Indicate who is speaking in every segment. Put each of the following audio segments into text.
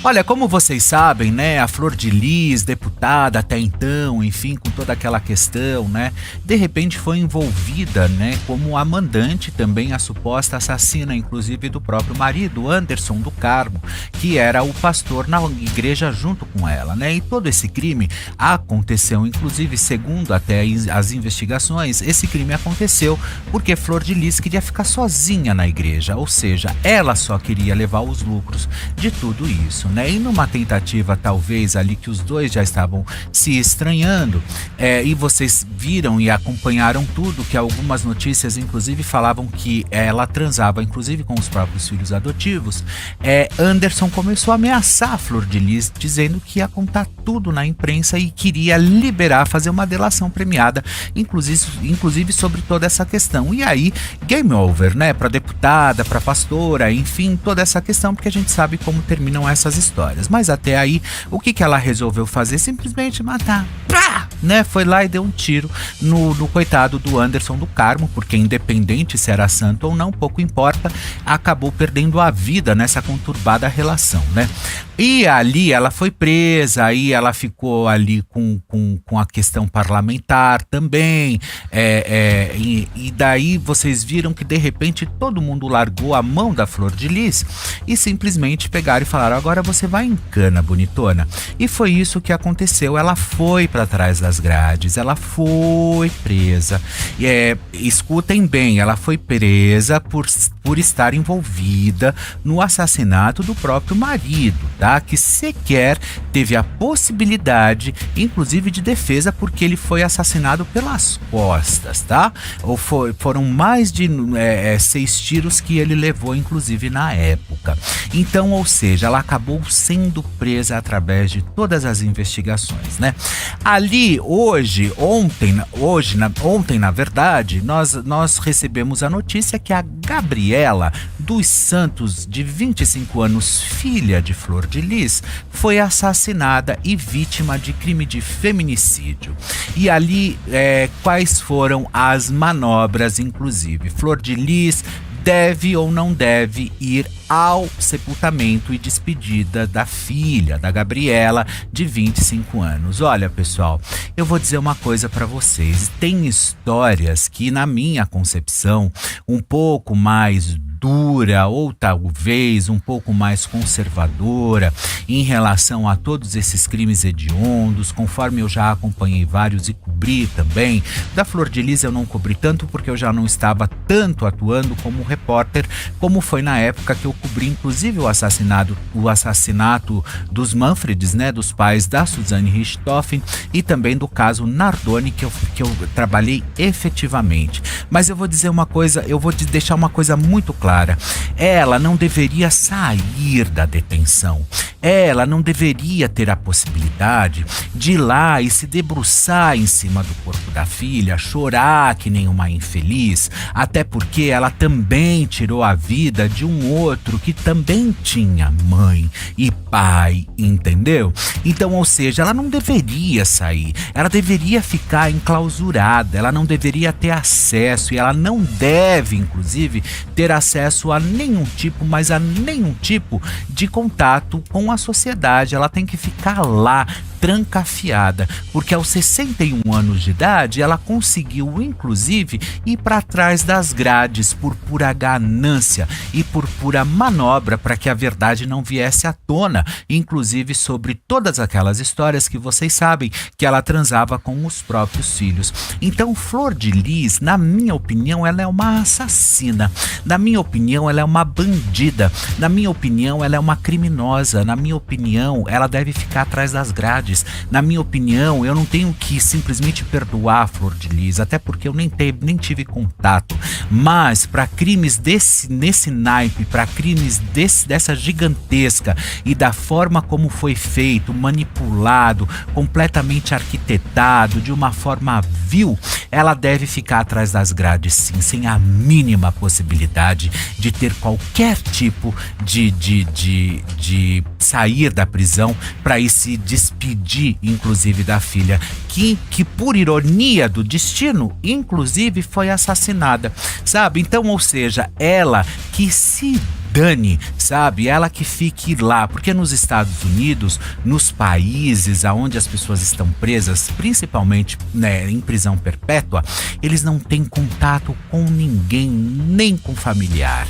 Speaker 1: Olha, como vocês sabem, né, a Flor de Lis, deputada até então, enfim, com toda aquela questão, né, de repente foi envolvida, né, como a mandante também, a suposta assassina, inclusive do próprio marido, Anderson do Carmo, que era o pastor na igreja junto com ela, né, e todo esse crime aconteceu, inclusive, segundo até as investigações, esse crime aconteceu porque Flor de Lis queria ficar sozinha na igreja, ou seja, ela só queria levar os lucros de tudo isso, né? E numa tentativa talvez ali que os dois já estavam se estranhando, e vocês viram e acompanharam tudo, que algumas notícias inclusive falavam que ela transava inclusive com os próprios filhos adotivos, Anderson começou a ameaçar a Flor de Lis, dizendo que ia contar tudo na imprensa e queria liberar, fazer uma delação premiada, inclusive sobre toda essa questão. E aí, game over, né? Para deputada, para pastora, enfim, toda essa questão, porque a gente sabe como terminam essas histórias. Mas até aí, o que ela resolveu fazer? Simplesmente matar. Pá! Né? Foi lá e deu um tiro no coitado do Anderson do Carmo, porque independente se era santo ou não, pouco importa, acabou perdendo a vida nessa conturbada relação, né? E ali ela foi presa, aí ela ficou ali com a questão parlamentar também, e daí vocês viram que de repente todo mundo largou a mão da Flor de Lis e simplesmente pegaram e falaram: agora você vai em cana, bonitona. E foi isso que aconteceu, ela foi para trás das grades, ela foi presa, escutem bem, ela foi presa por estar envolvida no assassinato do próprio marido, tá? Que sequer teve a possibilidade, inclusive de defesa, porque ele foi assassinado pelas costas, tá? Foram mais de 6 tiros que ele levou, inclusive na época. Então, ou seja, ela acabou sendo presa através de todas as investigações, né? Ali, ontem, na verdade, nós recebemos a notícia que a Gabriela dos Santos, de 25 anos, filha de Flor de Lis, foi assassinada e vítima de crime de feminicídio. E ali, quais foram as manobras, inclusive? Flor de Lis deve ou não deve ir ao sepultamento e despedida da filha, da Gabriela, de 25 anos. Olha, pessoal, eu vou dizer uma coisa para vocês. Tem histórias que, na minha concepção, um pouco mais dura ou talvez um pouco mais conservadora em relação a todos esses crimes hediondos, conforme eu já acompanhei vários e cobri também. Da Flor de Lis eu não cobri tanto porque eu já não estava tanto atuando como repórter, como foi na época que eu cobri inclusive o assassinato dos Manfreds, né, dos pais da Suzane Richthofen, e também do caso Nardoni, que eu trabalhei efetivamente. Mas eu vou dizer uma coisa, eu vou te deixar uma coisa muito clara. Ela não deveria sair da detenção. Ela não deveria ter a possibilidade de ir lá e se debruçar em cima do corpo da filha, chorar que nem uma infeliz, até porque ela também tirou a vida de um outro que também tinha mãe e pai, entendeu? Então, ou seja, ela não deveria sair, ela deveria ficar enclausurada, ela não deveria ter acesso, e ela não deve, inclusive, ter acesso a nenhum tipo de contato com a sociedade. Ela tem que ficar lá, trancafiada, porque aos 61 anos de idade ela conseguiu inclusive ir para trás das grades por pura ganância e por pura manobra para que a verdade não viesse à tona, inclusive sobre todas aquelas histórias que vocês sabem que ela transava com os próprios filhos. Então, Flor de Lis, na minha opinião, ela é uma assassina, na minha opinião, ela é uma bandida, na minha opinião, ela é uma criminosa, na minha opinião, ela deve ficar atrás das grades. Na minha opinião, eu não tenho que simplesmente perdoar a Flor de Lis, até porque eu nem tive contato, mas para crimes nesse naipe, para crimes dessa gigantesca e da forma como foi feito, manipulado, completamente arquitetado, de uma forma vil, ela deve ficar atrás das grades, sim, sem a mínima possibilidade de ter qualquer tipo de sair da prisão para ir se despedir, inclusive, da filha, que por ironia do destino, inclusive, foi assassinada, sabe? Então, ou seja, ela que se dane, sabe? Ela que fique lá, porque nos Estados Unidos, nos países onde as pessoas estão presas, principalmente, né, em prisão perpétua, eles não têm contato com ninguém, nem com familiar,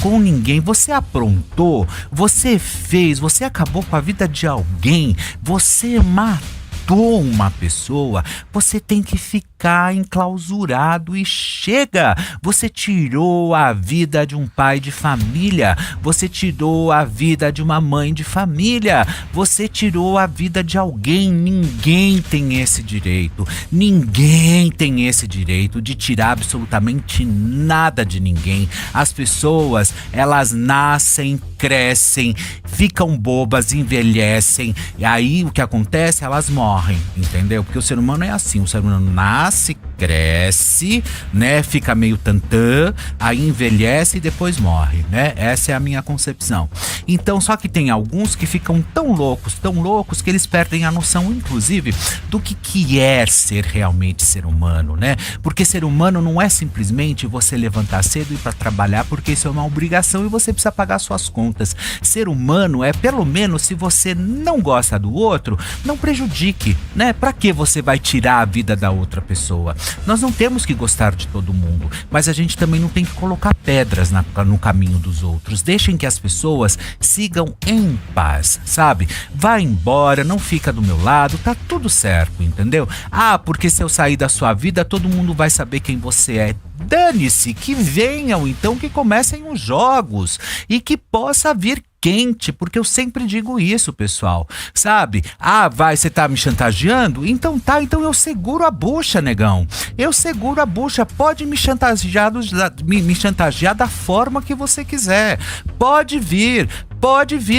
Speaker 1: com ninguém. Você aprontou, você fez, você acabou com a vida de alguém, você matou uma pessoa, você tem que ficar enclausurado e chega! Você tirou a vida de um pai de família, você tirou a vida de uma mãe de família, você tirou a vida de alguém. Ninguém tem esse direito, ninguém tem esse direito de tirar absolutamente nada de ninguém. As pessoas, elas nascem, crescem, ficam bobas, envelhecem, e aí o que acontece? Elas morrem, entendeu? Porque o ser humano é assim, o ser humano nasce, cresce, né? Fica meio tantã, aí envelhece e depois morre, né? Essa é a minha concepção. Então, só que tem alguns que ficam tão loucos, que eles perdem a noção, inclusive, do que é ser realmente ser humano, né? Porque ser humano não é simplesmente você levantar cedo e ir para trabalhar, porque isso é uma obrigação e você precisa pagar suas contas. Ser humano é, pelo menos, se você não gosta do outro, não prejudique, né? Pra que você vai tirar a vida da outra pessoa? Nós não temos que gostar de todo mundo, mas a gente também não tem que colocar pedras no caminho dos outros. Deixem que as pessoas sigam em paz, sabe? Vai embora, não fica do meu lado, tá tudo certo, entendeu? Ah, porque se eu sair da sua vida, todo mundo vai saber quem você é. Dane-se, que venham então, que comecem os jogos e que possa vir quente, porque eu sempre digo isso, pessoal, sabe? Ah, você tá me chantageando? Então tá, então eu seguro a bucha, negão. Eu seguro a bucha, pode me chantagear, me chantagear da forma que você quiser. Pode vir,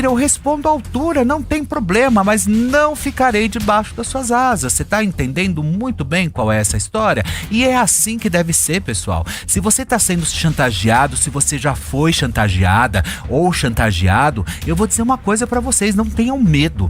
Speaker 1: eu respondo à altura, não tem problema, mas não ficarei debaixo das suas asas. Você tá entendendo muito bem qual é essa história? E é assim que deve ser, pessoal. Se você tá sendo chantageado, se você já foi chantageada ou chantageado, eu vou dizer uma coisa pra vocês, não tenham medo,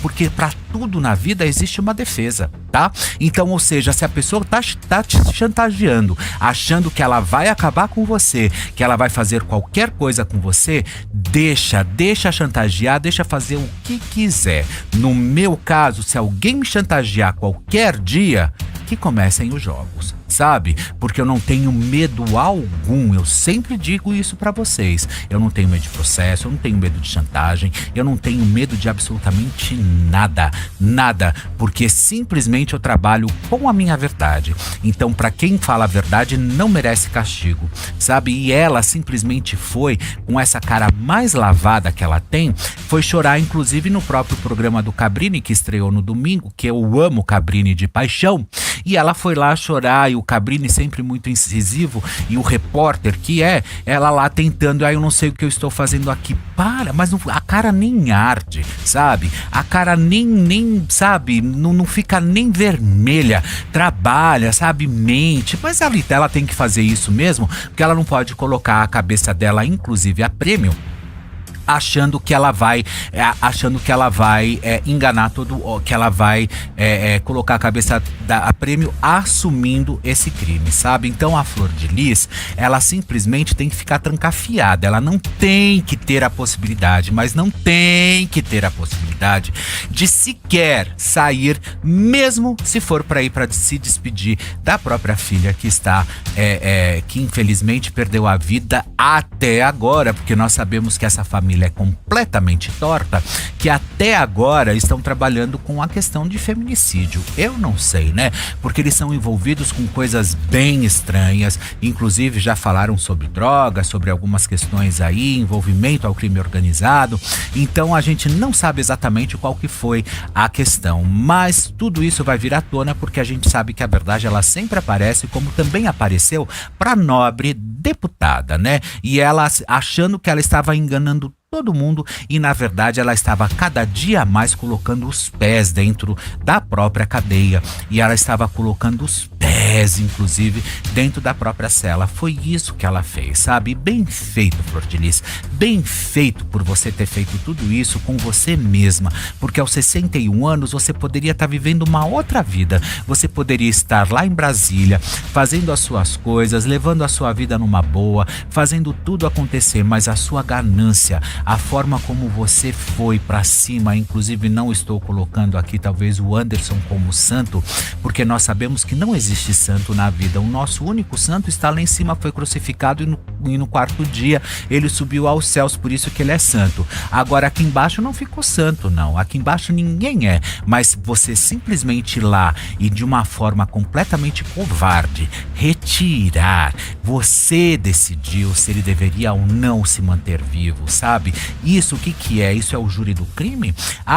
Speaker 1: porque pra tudo na vida existe uma defesa, tá? Então, ou seja, se a pessoa tá te chantageando, achando que ela vai acabar com você, que ela vai fazer qualquer coisa com você, deixa chantagear, deixa fazer o que quiser. No meu caso, se alguém me chantagear qualquer dia, que comecem os jogos, sabe? Porque eu não tenho medo algum, eu sempre digo isso pra vocês. Eu não tenho medo de processo, eu não tenho medo de chantagem, eu não tenho medo de absolutamente nada, porque simplesmente eu trabalho com a minha verdade. Então, pra quem fala a verdade, não merece castigo, sabe? E ela simplesmente foi, com essa cara mais lavada que ela tem, foi chorar, inclusive no próprio programa do Cabrini, que estreou no domingo, que eu amo Cabrini de paixão. E ela foi lá chorar, e o Cabrini sempre muito incisivo, e o repórter que ela lá tentando, eu não sei o que eu estou fazendo aqui. Para, mas não, a cara nem arde, sabe? A cara nem sabe, não fica nem vermelha. Trabalha, sabe? Mente. Mas ela tem que fazer isso mesmo, porque ela não pode colocar a cabeça dela, inclusive, a prêmio, achando que ela vai enganar que ela vai colocar a cabeça a prêmio assumindo esse crime, sabe? Então a Flor de Lis, ela simplesmente tem que ficar trancafiada, ela não tem que ter a possibilidade, de sequer sair, mesmo se for para ir para se despedir da própria filha que está, que infelizmente perdeu a vida até agora, porque nós sabemos que essa família é completamente torta, que até agora estão trabalhando com a questão de feminicídio. Eu não sei, né? Porque eles são envolvidos com coisas bem estranhas, inclusive já falaram sobre drogas, sobre algumas questões aí, envolvimento ao crime organizado. Então a gente não sabe exatamente qual que foi a questão, mas tudo isso vai vir à tona porque a gente sabe que a verdade ela sempre aparece, como também apareceu para nobre deputada, né? E ela achando que ela estava enganando todo mundo e, na verdade, ela estava cada dia mais colocando os pés dentro da própria cadeia e ela estava colocando os pés, inclusive, dentro da própria cela. Foi isso que ela fez, sabe? Bem feito, Flor de Lis. Bem feito por você ter feito tudo isso com você mesma, porque aos 61 anos você poderia estar vivendo uma outra vida. Você poderia estar lá em Brasília, fazendo as suas coisas, levando a sua vida numa boa, fazendo tudo acontecer, mas a sua ganância, a forma como você foi pra cima, inclusive não estou colocando aqui talvez o Anderson como santo, porque nós sabemos que não existe santo na vida. O nosso único santo está lá em cima, foi crucificado e no quarto dia ele subiu aos céus, por isso que ele é santo. Agora aqui embaixo não ficou santo, não. Aqui embaixo ninguém é, mas você simplesmente ir lá e de uma forma completamente covarde retirar, você decidiu se ele deveria ou não se manter vivo, sabe? Isso o que é? Isso é o júri do crime?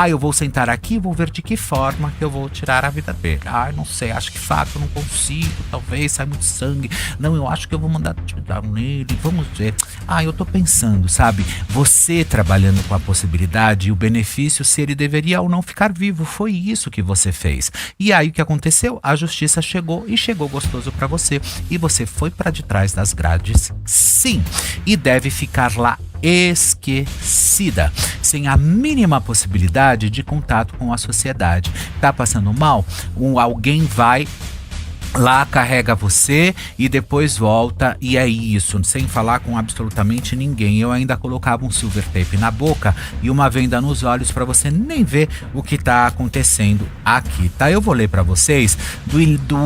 Speaker 1: Eu vou sentar aqui e vou ver de que forma que eu vou tirar a vida dele. Não sei, acho que fato eu não consigo, talvez sai muito sangue. Não, eu acho que eu vou mandar tirar nele, vamos ver. Eu tô pensando, sabe? Você trabalhando com a possibilidade e o benefício se ele deveria ou não ficar vivo. Foi isso que você fez. E aí o que aconteceu? A justiça chegou e chegou gostoso pra você. E você foi pra de trás das grades, sim. E deve ficar lá esquecida, sem a mínima possibilidade de contato com a sociedade. Tá passando mal? Alguém vai lá, carrega você e depois volta, e é isso, sem falar com absolutamente ninguém. Eu ainda colocava um silver tape na boca e uma venda nos olhos para você nem ver o que tá acontecendo aqui, tá? Eu vou ler para vocês do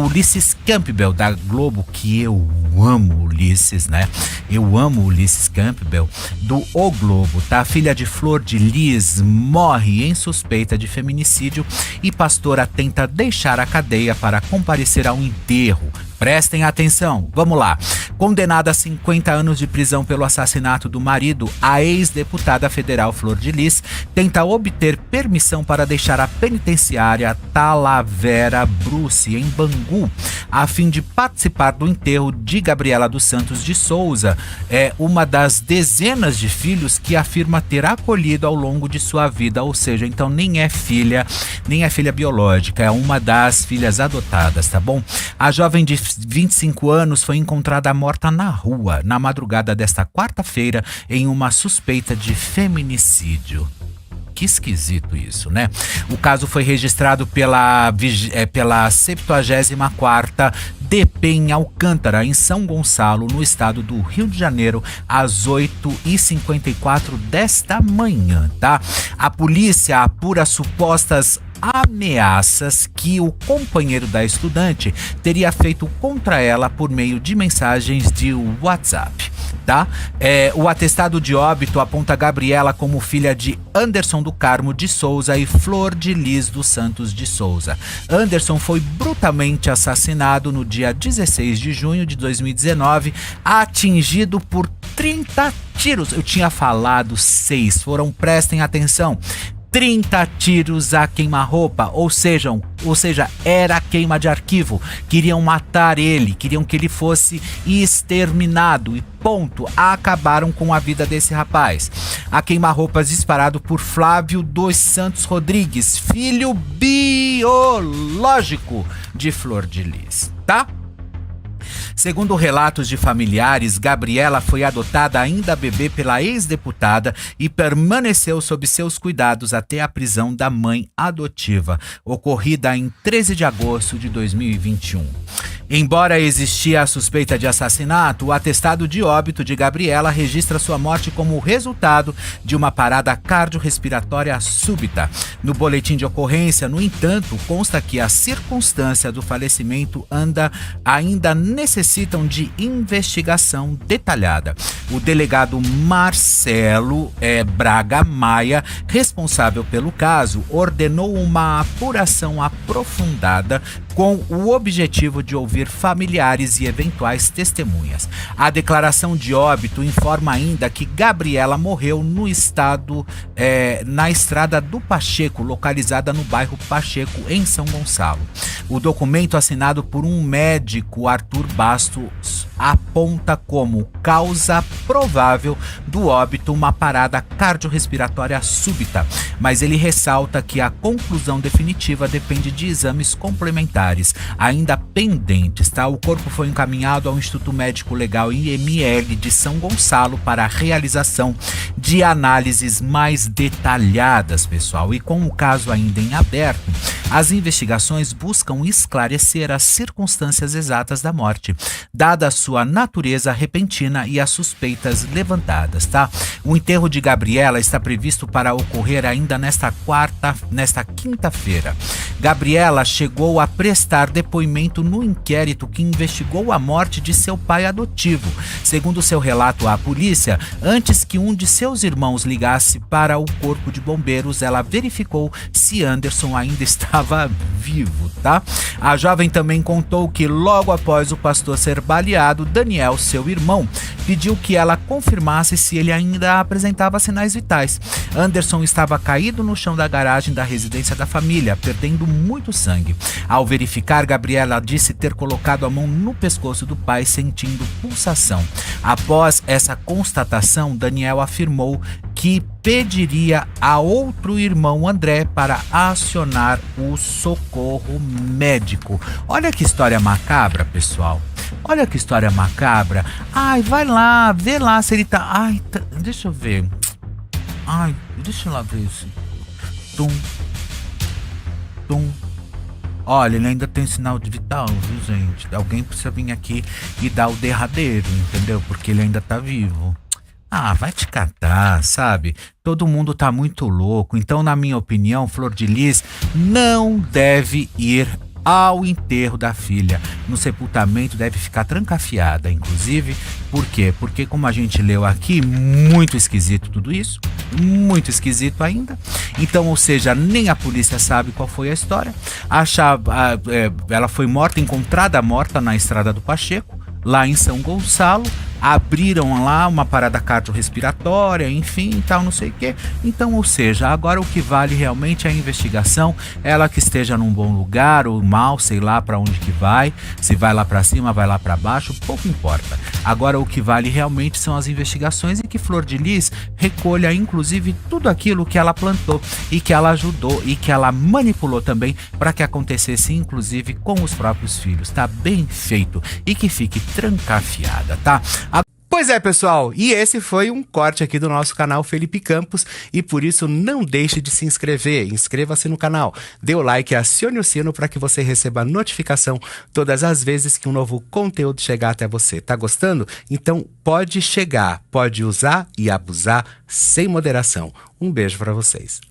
Speaker 1: Ulisses Campbell da Globo, que eu amo Ulisses, né? Eu amo Ulisses Campbell do O Globo, tá? Filha de Flor de Lis morre em suspeita de feminicídio e pastora tenta deixar a cadeia para comparecer ao enterro. Prestem atenção, vamos lá. Condenada a 50 anos de prisão pelo assassinato do marido, a ex-deputada federal Flor de Lis tenta obter permissão para deixar a penitenciária Talavera Bruce, em Bangu, a fim de participar do enterro de Gabriela dos Santos de Souza, uma das dezenas de filhos que afirma ter acolhido ao longo de sua vida, ou seja, então nem é filha biológica, é uma das filhas adotadas, tá bom? A jovem de 25 anos foi encontrada morta na rua na madrugada desta quarta-feira em uma suspeita de feminicídio. Que esquisito isso, né? O caso foi registrado pela 74ª DP em Alcântara, em São Gonçalo, no estado do Rio de Janeiro, às 8h54 desta manhã, tá? A polícia apura supostas ameaças que o companheiro da estudante teria feito contra ela por meio de mensagens de WhatsApp, tá? O atestado de óbito aponta Gabriela como filha de Anderson do Carmo de Souza e Flor de Lis dos Santos de Souza. Anderson foi brutalmente assassinado no dia 16 de junho de 2019, atingido por 30 tiros. Eu tinha falado 6, prestem atenção. 30 tiros a queima-roupa, ou seja, era queima de arquivo. Queriam matar ele, queriam que ele fosse exterminado e ponto. Acabaram com a vida desse rapaz. A queima-roupas disparado por Flávio dos Santos Rodrigues, filho biológico de Flor de Lis, tá? Segundo relatos de familiares, Gabriela foi adotada ainda bebê pela ex-deputada e permaneceu sob seus cuidados até a prisão da mãe adotiva, ocorrida em 13 de agosto de 2021. Embora existia a suspeita de assassinato, o atestado de óbito de Gabriela registra sua morte como resultado de uma parada cardiorrespiratória súbita. No boletim de ocorrência, no entanto, consta que a circunstância do falecimento ainda necessitam de investigação detalhada. O delegado Marcelo Braga Maia, responsável pelo caso, ordenou uma apuração aprofundada com o objetivo de ouvir familiares e eventuais testemunhas. A declaração de óbito informa ainda que Gabriela morreu no estado, na Estrada do Pacheco, localizada no bairro Pacheco, em São Gonçalo. O documento assinado por um médico, Arthur Bastos, aponta como causa provável do óbito uma parada cardiorrespiratória súbita, mas ele ressalta que a conclusão definitiva depende de exames complementares, ainda pendentes, tá? O corpo foi encaminhado ao Instituto Médico Legal IML de São Gonçalo para a realização de análises mais detalhadas, pessoal. E com o caso ainda em aberto, as investigações buscam esclarecer as circunstâncias exatas da morte, dada a sua natureza repentina e as suspeitas levantadas, tá? O enterro de Gabriela está previsto para ocorrer ainda nesta quinta-feira. Gabriela chegou a prestar depoimento no inquérito que investigou a morte de seu pai adotivo. Segundo seu relato à polícia, antes que um de seus irmãos ligasse para o corpo de bombeiros, ela verificou se Anderson ainda estava vivo, tá? A jovem também contou que logo após o pastor ser baleado, Daniel, seu irmão, pediu que ela confirmasse se ele ainda apresentava sinais vitais. Anderson estava caído no chão da garagem da residência da família, perdendo muito sangue. Ao verificar, Gabriela disse ter colocado a mão no pescoço do pai, sentindo pulsação. Após essa constatação, Daniel afirmou que pediria a outro irmão, André, para acionar o socorro médico. Olha que história macabra, pessoal. Olha que história macabra. Ai, vai lá, vê lá se ele tá... Ai, deixa eu ver. Ai, deixa eu lá ver isso. Tum. Tum. Olha, ele ainda tem sinal de vital, viu, gente? Alguém precisa vir aqui e dar o derradeiro, entendeu? Porque ele ainda tá vivo. Ah, vai te catar, sabe? Todo mundo tá muito louco. Então, na minha opinião, Flor de Lis não deve ir ao enterro da filha. No sepultamento deve ficar trancafiada, inclusive. Por quê? Porque, como a gente leu aqui, muito esquisito tudo isso. Muito esquisito ainda. Então, ou seja, nem a polícia sabe qual foi a história. Ela foi morta, encontrada morta na Estrada do Pacheco, lá em São Gonçalo. Abriram lá uma parada cardiorrespiratória, enfim, tal, não sei o quê. Então, ou seja, agora o que vale realmente é a investigação. Ela que esteja num bom lugar ou mal, sei lá para onde que vai. Se vai lá para cima, vai lá para baixo, pouco importa. Agora o que vale realmente são as investigações e que Flor de Lis recolha, inclusive, tudo aquilo que ela plantou e que ela ajudou e que ela manipulou também para que acontecesse, inclusive, com os próprios filhos. Tá bem feito e que fique trancafiada, tá? Pois é, pessoal, e esse foi um corte aqui do nosso canal Felipe Campos, e por isso não deixe de se inscrever, inscreva-se no canal, dê o like e acione o sino para que você receba notificação todas as vezes que um novo conteúdo chegar até você. Tá gostando? Então pode chegar, pode usar e abusar sem moderação. Um beijo para vocês.